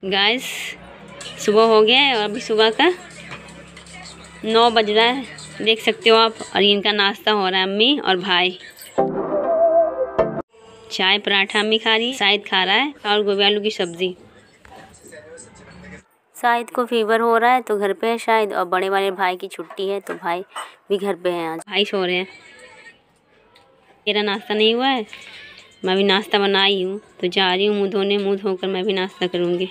Guys सुबह हो गया है और अभी सुबह का 9 बज रहा है, देख सकते हो आप। और इनका नाश्ता हो रहा है, अम्मी और भाई। चाय पराठा अम्मी खा रही है, शाहिद खा रहा है और गोभी आलू की सब्जी। शाहिद को फीवर हो रहा है तो घर पे है शायद, और बड़े वाले भाई की छुट्टी है तो भाई भी घर पे हैं। आज भाई सो रहे हैं। मेरा नाश्ता नहीं हुआ है, मैं भी नाश्ता बनाई हूँ तो जा रही हूँ मुँह धोने। मुँह धोकर मैं भी नाश्ता करूँगी।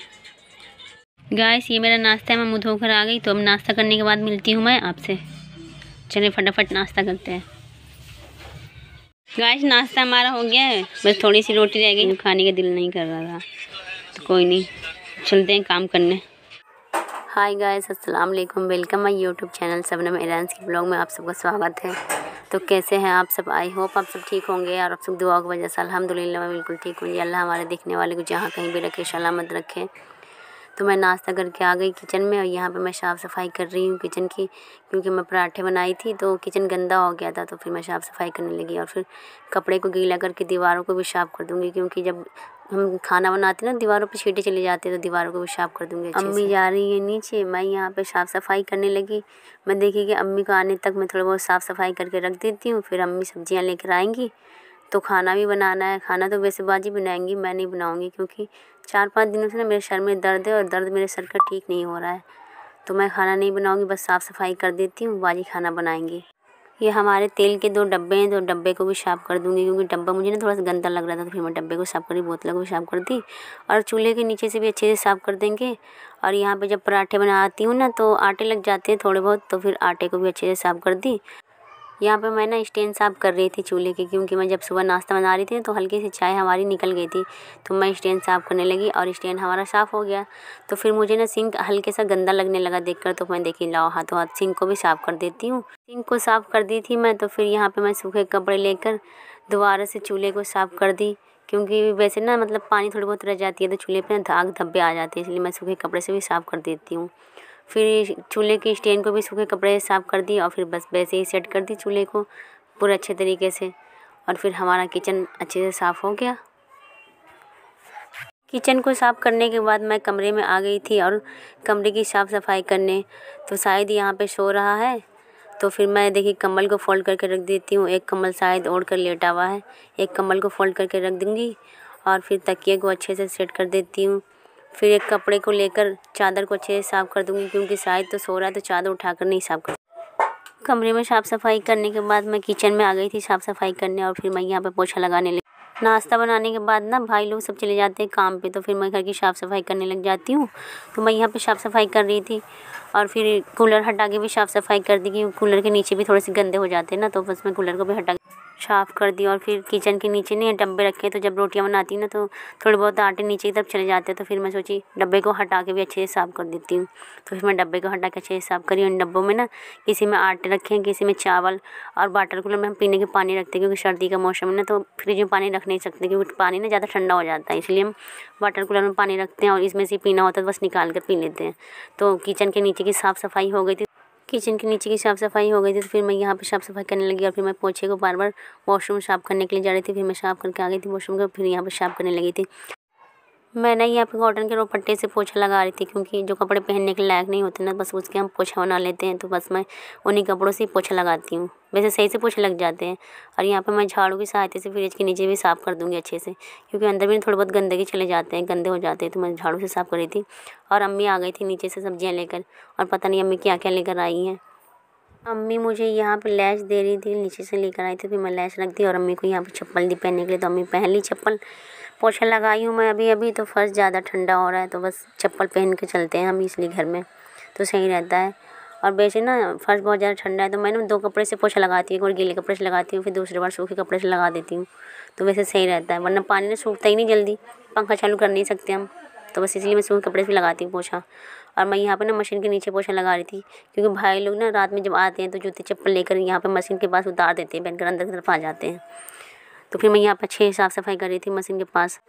गाइस ये मेरा नाश्ता है, मैं मुँह धोकर आ गई। तो अब नाश्ता करने के बाद मिलती हूँ मैं आपसे। चलिए फटाफट नाश्ता करते हैं। गाइस नाश्ता हमारा हो गया है, बस थोड़ी सी रोटी रह गई, खाने का दिल नहीं कर रहा था तो कोई नहीं, चलते हैं काम करने। हाय गाइस, अस्सलाम वालेकुम, welcome my YouTube channel Shabnam Irani की ब्लॉग में आप सबका स्वागत है। तो कैसे हैं आप सब? आई होप आप सब ठीक होंगे और आप सब दुआ की वजह से अल्हम्दुलिल्लाह मैं बिल्कुल ठीक हूँ। अल्लाह हमारे देखने वाले को जहाँ कहीं भी रखे सलामत रखे। तो मैं नाश्ता करके आ गई किचन में, और यहाँ पे मैं साफ़ सफाई कर रही हूँ किचन की, क्योंकि मैं पराठे बनाई थी तो किचन गंदा हो गया था। तो फिर मैं साफ़ सफाई करने लगी और फिर कपड़े को गीला करके दीवारों को भी साफ़ कर दूँगी, क्योंकि जब हम खाना बनाते हैं ना दीवारों पे छींटे चले जाते हैं तो दीवारों को भी साफ़ कर दूँगी। अम्मी जा रही है नीचे, मैं यहाँ पे साफ़ सफाई करने लगी। मैं देखी कि अम्मी को आने तक मैं थोड़ा बहुत साफ़ सफाई करके रख देती हूँ, फिर अम्मी सब्जियाँ लेकर आएँगी तो खाना भी बनाना है। खाना तो वैसे बाजी बनाएंगी, मैं नहीं बनाऊंगी, क्योंकि 4-5 दिनों से ना मेरे सर में दर्द है और दर्द मेरे सर का ठीक नहीं हो रहा है। तो मैं खाना नहीं बनाऊंगी, बस साफ़ सफाई कर देती हूँ, बाजी खाना बनाएंगी। ये हमारे तेल के 2 डब्बे हैं, 2 डब्बे को भी साफ़ कर दूँगी, क्योंकि डब्बा मुझे ना थोड़ा सा गंदा लग रहा था। तो फिर मैं डब्बे को साफ़ करी, बोतलों को भी साफ़ कर दी, और चूल्हे के नीचे से भी अच्छे से साफ़ कर देंगे। और यहाँ पे जब पराठे बनाती हूँ ना तो आटे लग जाते हैं थोड़े बहुत, तो फिर आटे को भी अच्छे से साफ़ कर दी। यहाँ पे मैं ना स्टैंड साफ़ कर रही थी चूल्हे की, क्योंकि मैं जब सुबह नाश्ता बना रही थी तो हल्की सी चाय हमारी निकल गई थी। तो मैं स्टैंड साफ़ करने लगी और स्टैंड हमारा साफ़ हो गया। तो फिर मुझे ना सिंक हल्के सा गंदा लगने लगा देखकर, तो मैं देखी लाओ हाथों हाथ सिंक को भी साफ़ कर देती हूँ। सिंक को साफ़ कर दी थी मैं, तो फिर यहाँ पर मैं सूखे कपड़े लेकर दोबारा से चूल्हे को साफ़ कर दी, क्योंकि वैसे ना मतलब पानी थोड़ी बहुत रह जाती है तो चूल्हे पर दाग धब्बे आ जाते हैं, इसलिए मैं सूखे कपड़े से भी साफ़ कर देती हूँ। फिर चूल्हे के स्टैंड को भी सूखे कपड़े से साफ़ कर दी और फिर बस वैसे ही सेट कर दी चूल्हे को पूरे अच्छे तरीके से। और फिर हमारा किचन अच्छे से साफ़ हो गया। किचन को साफ़ करने के बाद मैं कमरे में आ गई थी और कमरे की साफ़ सफाई करने। तो शायद यहाँ पे सो रहा है, तो फिर मैं देखी कंबल को फोल्ड करके रख देती हूँ। एक कंबल शायद ओढ़ कर लेटा हुआ है, एक कंबल को फोल्ड करके रख दूँगी और फिर तकिए को अच्छे से सेट कर देती हूँ। फिर एक कपड़े को लेकर चादर को अच्छे से साफ़ कर दूँगी, क्योंकि शायद तो सो रहा है तो चादर उठाकर नहीं साफ़ कर। कमरे में साफ़ सफाई करने के बाद मैं किचन में आ गई थी साफ़ सफाई करने, और फिर मैं यहाँ पे पोछा लगाने लगी। नाश्ता बनाने के बाद ना भाई लोग सब चले जाते हैं काम पे, तो फिर मैं घर की साफ़ सफाई करने लग जाती हूँ। तो मैं यहाँ पे साफ़ सफाई कर रही थी और फिर कूलर हटा के भी साफ़ सफाई कर दी, क्योंकि कूलर के नीचे भी थोड़े से गंदे हो जाते हैं ना, तो बस मैं कूलर को भी हटा साफ़ कर दी। और फिर किचन के नीचे नहीं डब्बे रखे, तो जब रोटियां बनाती हूँ ना तो थोड़े बहुत आटे नीचे की तरफ चले जाते हैं, तो फिर मैं सोची डब्बे को हटा के भी अच्छे से साफ़ कर देती हूँ। तो फिर मैं डब्बे को हटा के अच्छे से साफ़ करी। उन डब्बों में ना किसी में आटे रखे हैं, किसी में चावल, और वाटर कूलर में हम पीने के पानी रखते हैं, क्योंकि सर्दी का मौसम है ना तो फ्रिज में पानी रख नहीं सकते, क्योंकि पानी ना ज़्यादा ठंडा हो जाता है, इसलिए हम वाटर कूलर में पानी रखते हैं और इसमें से पीना होता है तो बस निकाल कर पी लेते हैं। तो किचन के नीचे की साफ़ सफाई हो गई थी। किचन के नीचे की साफ़ सफाई हो गई थी तो फिर मैं यहाँ पे साफ़ सफाई करने लगी, और फिर मैं पोछे को बार बार वॉशरूम साफ़ करने के लिए जा रही थी। फिर मैं साफ़ करके आ गई थी वॉशरूम को, फिर यहाँ पे साफ़ करने लगी थी। मैंने यहाँ पे कॉटन के रोपट्टे से पोछा लगा रही थी, क्योंकि जो कपड़े पहनने के लायक नहीं होते ना बस उसके हम पोछा बना लेते हैं, तो बस मैं उन्हीं कपड़ों से ही पोछा लगाती हूँ। वैसे सही से पोछे लग जाते हैं। और यहाँ पे मैं झाड़ू की सहायता से फ्रिज के नीचे भी साफ़ कर दूँगी अच्छे से, क्योंकि अंदर भी थोड़े बहुत गंदगी चले जाते हैं, गंदे हो जाते हैं, तो मैं झाड़ू से साफ़ कर रही थी। और अम्मी आ गई थी नीचे से सब्जियाँ लेकर, और पता नहीं अम्मी क्या क्या लेकर आई हैं। अम्मी मुझे यहाँ पे लैस दे रही थी, नीचे से लेकर आई थी, फिर मैं लैस रख दी और अम्मी को यहाँ पे चप्पल दी पहनने के लिए, तो अम्मी पहन ली चप्पल। पोछा लगाई हूँ मैं अभी तो फर्श ज़्यादा ठंडा हो रहा है, तो बस चप्पल पहन के चलते हैं हम इसलिए घर में, तो सही रहता है। और वैसे ना फर्श बहुत ज़्यादा ठंडा है तो मैं ना 2 कपड़े से पोछा लगाती हूँ, एक बार गीले कपड़े से लगाती हूँ, फिर दूसरी बार सूखे कपड़े से लगा देती हूँ, तो वैसे सही रहता है। वरना पानी ना सूखता ही नहीं जल्दी, पंखा चालू कर नहीं सकते हम, तो बस इसलिए मैं सूखे कपड़े से लगाती हूँ पोछा। और मैं यहाँ पे ना मशीन के नीचे पोछा लगा रही थी, क्योंकि भाई लोग ना रात में जब आते हैं तो जूते चप्पल लेकर यहाँ पे मशीन के पास उतार देते हैं, पहनकर अंदर की तरफ आ जाते हैं। तो फिर मैं यहाँ पर अच्छे साफ़ सफाई कर रही थी मशीन के पास।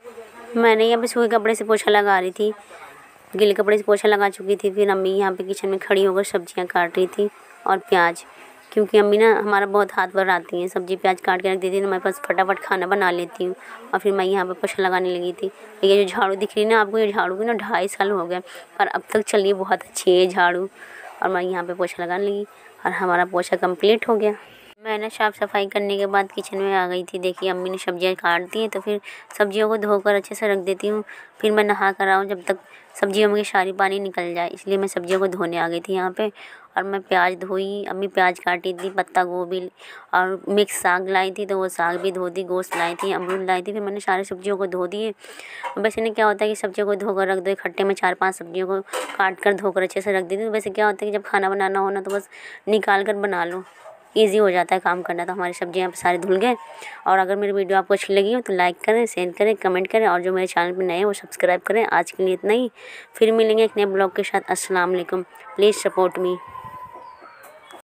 मैंने यहाँ पे सूखे कपड़े से पोछा लगा रही थी, गीले कपड़े से पोछा लगा चुकी थी। फिर अम्मी यहाँ पे किचन में खड़ी होकर सब्जियाँ काट रही थी और प्याज, क्योंकि अम्मी ना हमारा बहुत हाथ बढ़ाती हैं, सब्ज़ी प्याज काट के रख देती है तो मैं बस फटाफट खाना बना लेती हूँ। और फिर मैं यहाँ पे पोछा लगाने लगी थी। ये जो झाड़ू दिख रही है ना आपको, ये झाड़ू की ना 2.5 साल हो गए, पर अब तक चल रही है, बहुत अच्छी है ये झाड़ू। और मैं यहाँ पे पोछा लगाने लगी और हमारा पोछा कंप्लीट हो गया। मैं ना साफ़ सफाई करने के बाद किचन में आ गई थी। देखिए अम्मी ने सब्जियां काट दी हैं, तो फिर सब्जियों को धोकर अच्छे से रख देती हूँ। फिर मैं नहा कर आऊँ जब तक सब्जियों में सारी पानी निकल जाए, इसलिए मैं सब्जियों को धोने आ गई थी यहाँ पे। और मैं प्याज धोई, अम्मी प्याज काटी थी, पत्ता गोभी और मिक्स साग लाई थी, तो वो साग भी धो दी, गोश्त लाई थी, अमरूद लाई थी। फिर मैंने सारी सब्जियों को धो दिए। वैसे ना क्या होता है कि सब्जियों को धोकर रख दो, इकट्ठे में 4-5 सब्जियों को काट कर धोकर अच्छे से रख दी थी। तो वैसे क्या होता है कि जब खाना बनाना हो ना, तो बस निकाल कर बना लो, ईज़ी हो जाता है काम करना। तो हमारी सब्ज़ी यहाँ पे सारी धुल गए। और अगर मेरी वीडियो आपको अच्छी लगी हो तो लाइक करें, शेयर करें, कमेंट करें, और जो मेरे चैनल पे नए हैं वो सब्सक्राइब करें। आज के लिए इतना ही, फिर मिलेंगे एक नए ब्लॉग के साथ। अस्सलाम वालेकुम, प्लीज़ सपोर्ट मी।